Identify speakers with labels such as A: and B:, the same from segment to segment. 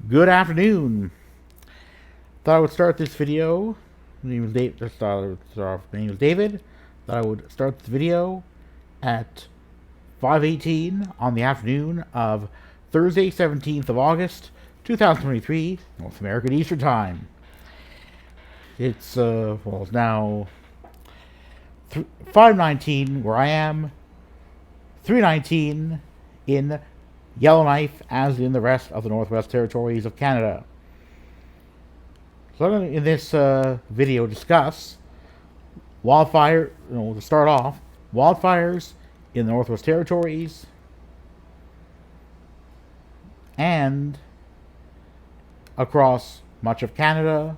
A: Good afternoon. Thought I would start this video. My name is Dave. My name is David. Thought I would start this video at 5:18 on the afternoon of Thursday, 17th of August, 2023, North American Eastern Time. It's now 5:19 where I am, 3:19 in Yellowknife, as in the rest of the Northwest Territories of Canada. So I'm going to, in this video, discuss to start off, wildfires in the Northwest Territories and across much of Canada,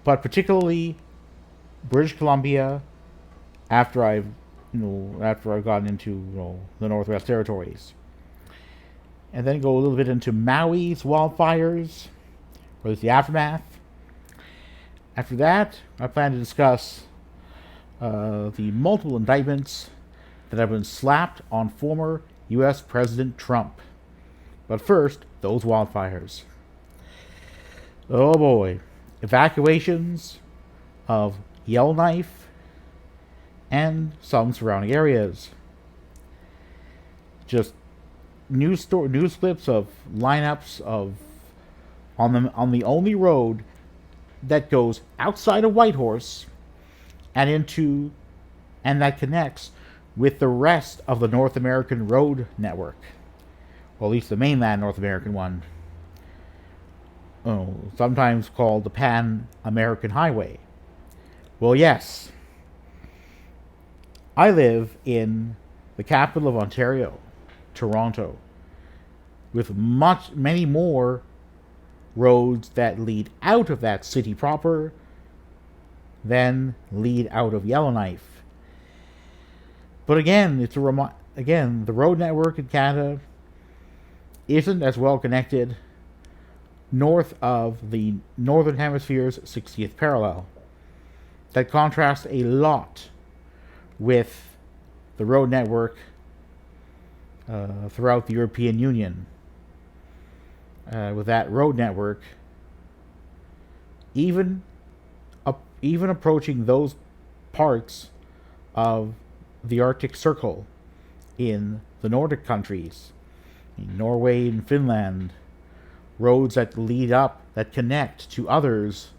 A: but particularly British Columbia after I've gotten into the Northwest Territories. And then go a little bit into Maui's wildfires, or the aftermath. After that, I plan to discuss the multiple indictments that have been slapped on former U.S. President Trump. But first, those wildfires. Oh boy. Evacuations of Yellowknife and some surrounding areas. Just news clips of lineups of on the only road that goes outside of Whitehorse and that connects with the rest of the North American road network, or at least the mainland North American one, sometimes called the Pan American Highway. Well, yes, I live in the capital of Ontario, Toronto, with many more roads that lead out of that city proper than lead out of Yellowknife. But again, the road network in Canada isn't as well connected north of the Northern Hemisphere's 60th parallel. That contrasts a lot with the road network throughout the European Union. With that road network, even approaching those parts of the Arctic Circle in the Nordic countries, in Norway and Finland, roads that connect to others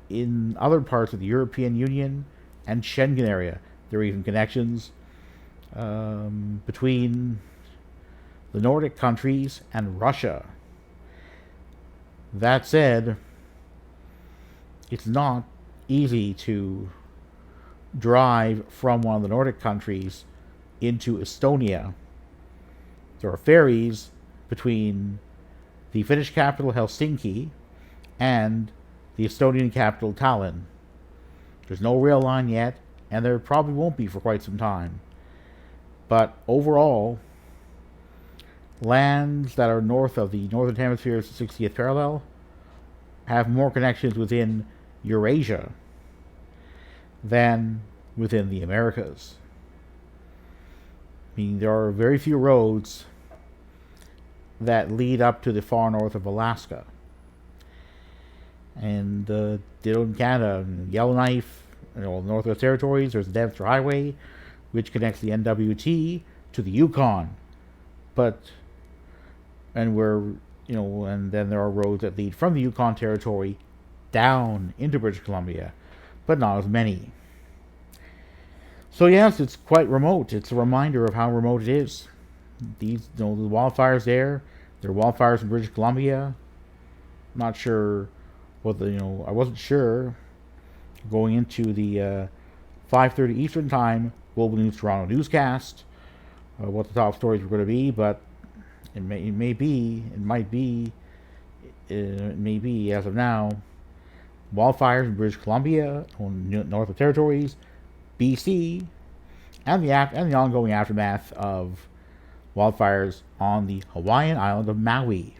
A: in other parts of the European Union and Schengen area. There are even connections between the Nordic countries and Russia. That said, it's not easy to drive from one of the Nordic countries into Estonia. There are ferries between the Finnish capital Helsinki and the Estonian capital Tallinn. There's no rail line yet, and there probably won't be for quite some time. But overall, lands that are north of the Northern Hemisphere's 60th parallel have more connections within Eurasia than within the Americas. I mean, there are very few roads that lead up to the far north of Alaska. And ditto in Canada, Yellowknife, Northwest Territories, there's the Dempster Highway, which connects the NWT to the Yukon. And then there are roads that lead from the Yukon Territory down into British Columbia, but not as many. So yes, it's quite remote. It's a reminder of how remote it is. The wildfires there are wildfires in British Columbia. Not sure I wasn't sure going into the 5:30 Eastern Time Global News Toronto newscast what the top stories were going to be, but it may be as of now, wildfires in British Columbia, North of Territories, BC, and the ongoing aftermath of wildfires on the Hawaiian island of Maui.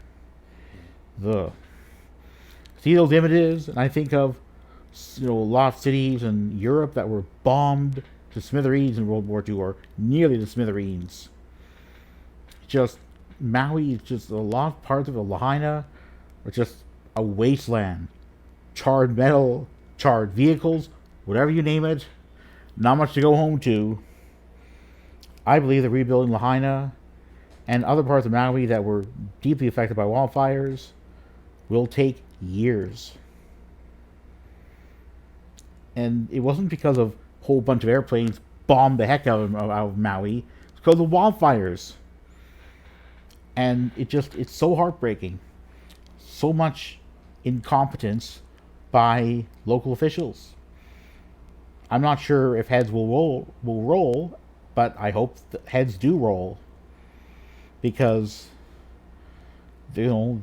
A: See those images, and I think of a lot of cities in Europe that were bombed to smithereens in World War II, or nearly to smithereens. Just Maui is just a lot of parts of the Lahaina are just a wasteland. Charred metal, charred vehicles, whatever you name it. Not much to go home to. I believe that rebuilding Lahaina and other parts of Maui that were deeply affected by wildfires will take years. And it wasn't because of a whole bunch of airplanes bombed the heck out of Maui. It's because of wildfires. And it's so heartbreaking. So much incompetence by local officials. I'm not sure if heads will roll, but I hope heads do roll, because those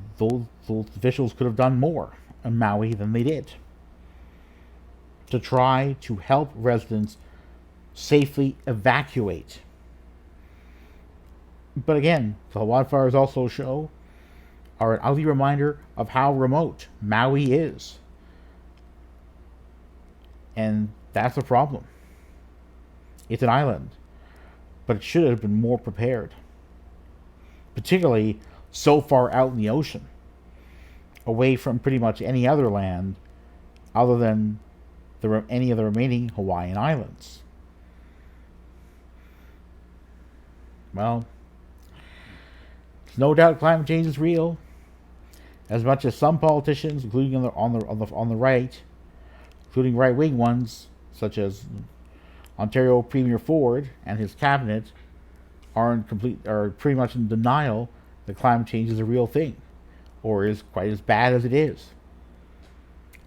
A: officials could have done more in Maui than they did to try to help residents safely evacuate. But again, the wildfires also are an ugly reminder of how remote Maui is. And that's a problem. It's an island, but it should have been more prepared. Particularly so far out in the ocean, away from pretty much any other land other than any of the remaining Hawaiian islands. Well, there's no doubt climate change is real. As much as some politicians, including on the right, including right-wing ones such as Ontario Premier Ford and his cabinet, are pretty much in denial that climate change is a real thing, or is quite as bad as it is.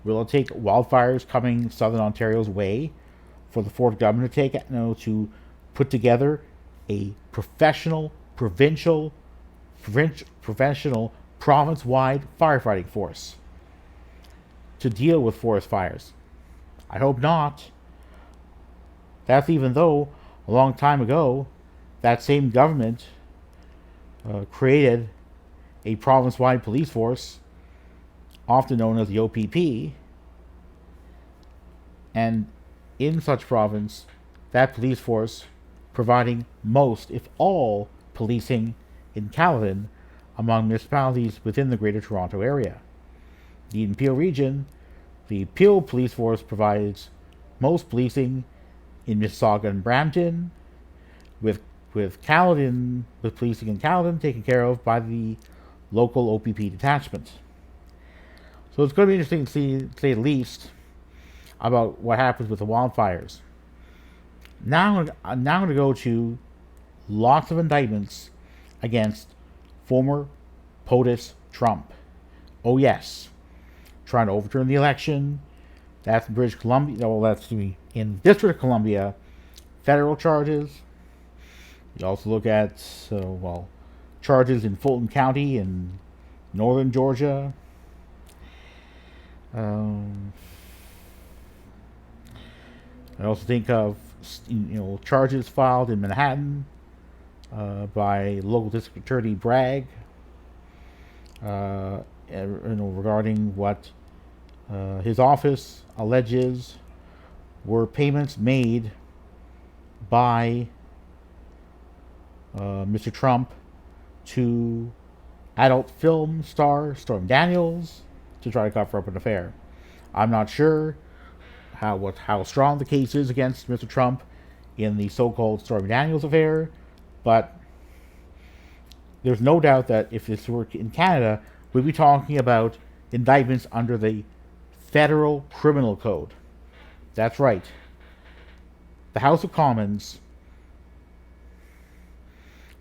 A: Will it take wildfires coming southern Ontario's way for the Ford government to put together a professional provincial province-wide firefighting force to deal with forest fires? I hope not. That's even though a long time ago that same government created a province-wide police force, often known as the OPP, and in such province, that police force providing most, if all, policing in Caledon among municipalities within the Greater Toronto Area. In Peel region, the Peel Police Force provides most policing in Mississauga and Brampton, with policing in Caledon taken care of by the local OPP detachment. So it's going to be interesting to say the least about what happens with the wildfires. Now I'm going to go to lots of indictments against former POTUS Trump. Oh yes, trying to overturn the election. That's in British Columbia. Well, that's in District of Columbia. Federal charges. You also look at charges in Fulton County in northern Georgia. I also think of charges filed in Manhattan by local district attorney Bragg regarding what his office alleges were payments made by Mr. Trump to adult film star Stormy Daniels to try to cover up an affair. I'm not sure how strong the case is against Mr. Trump in the so-called Stormy Daniels affair, but there's no doubt that if this were in Canada, we'd be talking about indictments under the Federal Criminal Code. That's right. The House of Commons,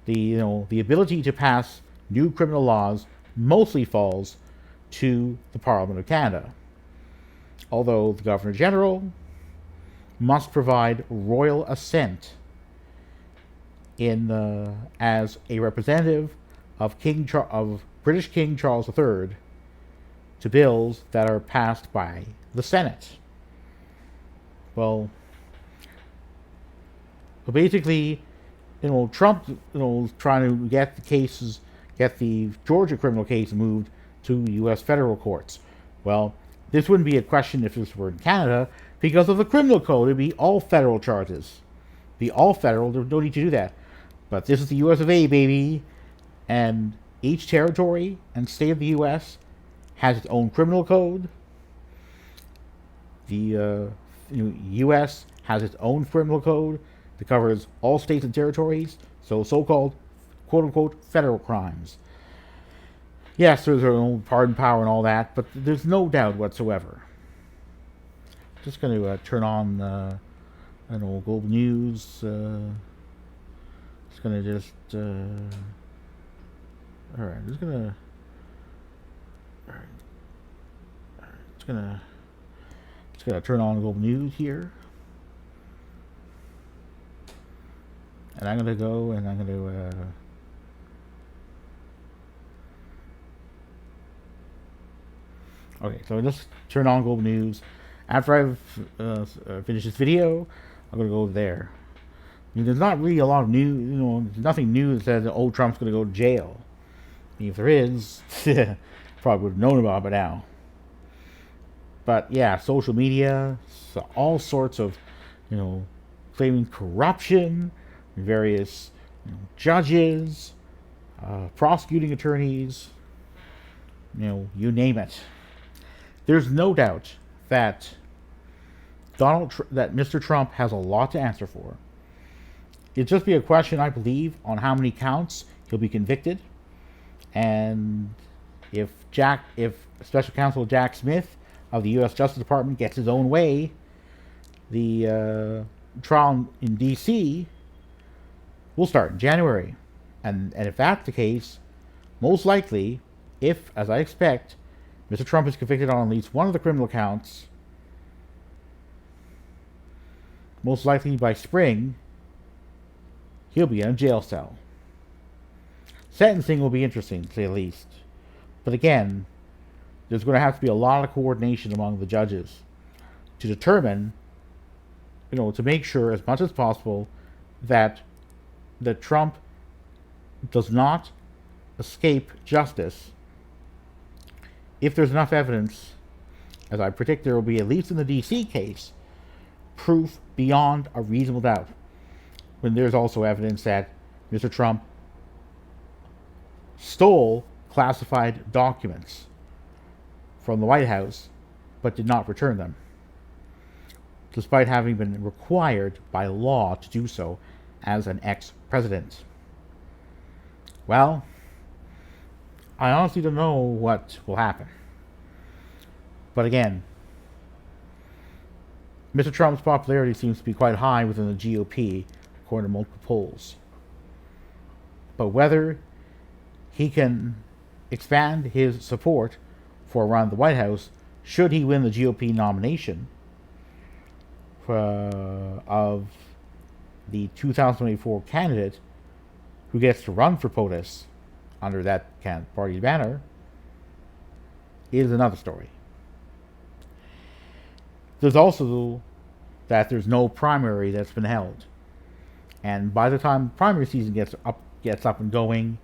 A: the ability to pass new criminal laws mostly falls to the Parliament of Canada, although the Governor General must provide royal assent as a representative of British King Charles III to bills that are passed by the Senate. Well, basically, Trump, trying to get the Georgia criminal case moved to U.S. federal courts. Well, this wouldn't be a question if this were in Canada, because of the criminal code. It'd be all federal charges. Be all federal. There's no need to do that. But this is the U.S. of A, baby. And each territory and state of the U.S. has its own criminal code. The U.S. has its own criminal code that covers all states and territories, so-called quote-unquote federal crimes. Yes, there's their own pardon power and all that, but there's no doubt whatsoever. Just going to turn on, I don't know, Global News. Just going to just, all right, just going to, all right, just going to turn on Global News here. And I'm going to go and I'm going to, okay, so let's turn on Global News. After I've finished this video, I'm going to go there. I mean, there's not really a lot of new, there's nothing new that says that old Trump's going to go to jail. I mean, if there is, probably would have known about it by now. But yeah, social media, so all sorts of, claiming corruption, various judges, prosecuting attorneys, you name it. There's no doubt that that Mr. Trump has a lot to answer for. It'd just be a question, I believe, on how many counts he'll be convicted, and if Special Counsel Jack Smith of the U.S. Justice Department gets his own way, the trial in D.C. will start in January, and if that's the case, most likely, if, as I expect, Mr. Trump is convicted on at least one of the criminal counts, most likely by spring, he'll be in a jail cell. Sentencing will be interesting, to say the least. But again, there's going to have to be a lot of coordination among the judges to determine, to make sure as much as possible that Trump does not escape justice. If there's enough evidence, as I predict there will be, at least in the D.C. case, proof beyond a reasonable doubt, when there's also evidence that Mr. Trump stole classified documents from the White House but did not return them, despite having been required by law to do so as an ex-president. Well, I honestly don't know what will happen. But again, Mr. Trump's popularity seems to be quite high within the GOP, according to multiple polls. But whether he can expand his support for around the White House, should he win the GOP nomination of the 2024 candidate who gets to run for POTUS under that party's banner, is another story. There's also that there's no primary that's been held. And by the time primary season gets up and going,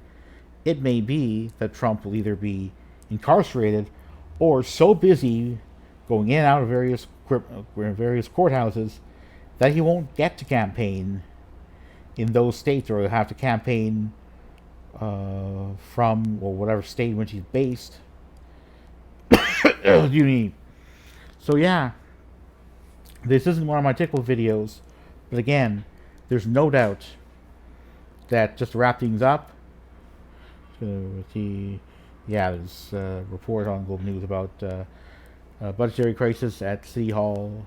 A: it may be that Trump will either be incarcerated or so busy going in and out of various courthouses that he won't get to campaign in those states, or he'll have to campaign from whatever state in which he's based. So yeah, this isn't one of my typical videos, but again, there's no doubt that, just to wrap things up, there's a report on Global News about a budgetary crisis at City Hall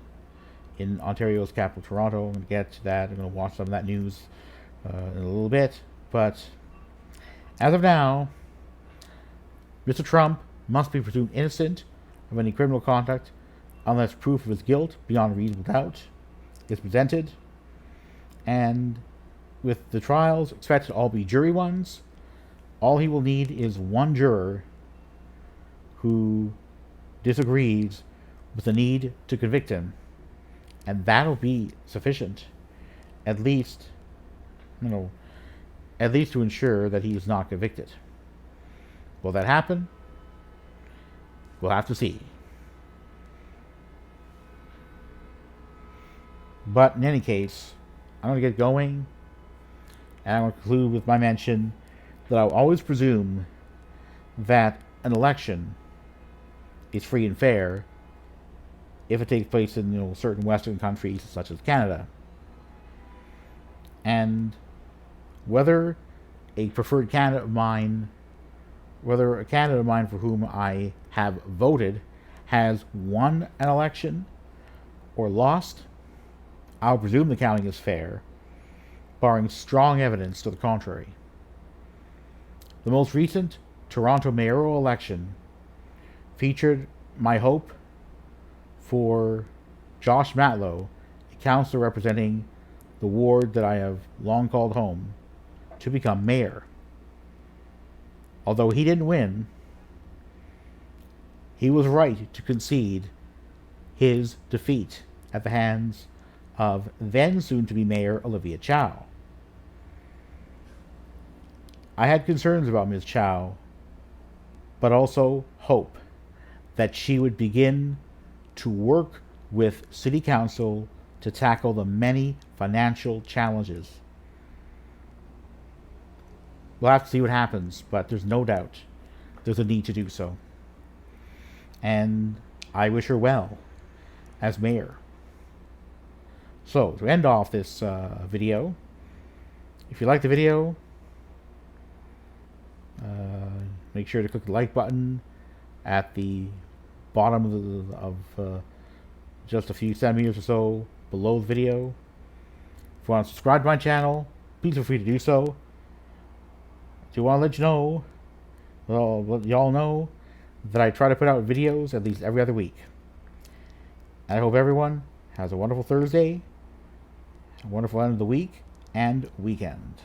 A: in Ontario's capital, Toronto. I'm going to get to that. I'm going to watch some of that news in a little bit. But as of now, Mr. Trump must be presumed innocent of any criminal conduct unless proof of his guilt beyond a reasonable doubt is presented. And with the trials expected to all be jury ones, all he will need is one juror who disagrees with the need to convict him, and that'll be sufficient, at least to ensure that he is not convicted. Will that happen? We'll have to see. But in any case, I'm going to get going, and I'm going to conclude with my mention that I'll always presume that an election is free and fair if it takes place in certain Western countries such as Canada. And whether a preferred candidate of mine, whether a candidate of mine for whom I have voted has won an election or lost, I'll presume the counting is fair, barring strong evidence to the contrary. The most recent Toronto mayoral election featured my hope for Josh Matlow, a councillor representing the ward that I have long called home, to become mayor. Although he didn't win, he was right to concede his defeat at the hands of then soon-to-be Mayor Olivia Chow. I had concerns about Ms. Chow, but also hope that she would begin to work with City Council to tackle the many financial challenges. We'll have to see what happens, but there's no doubt there's a need to do so. And I wish her well as mayor. So, to end off this video, if you like the video, make sure to click the like button at the bottom of just a few centimeters or so below the video. If you want to subscribe to my channel, please feel free to do so. Do want to let you know, well, let y'all know that I try to put out videos at least every other week. And I hope everyone has a wonderful Thursday, a wonderful end of the week and weekend.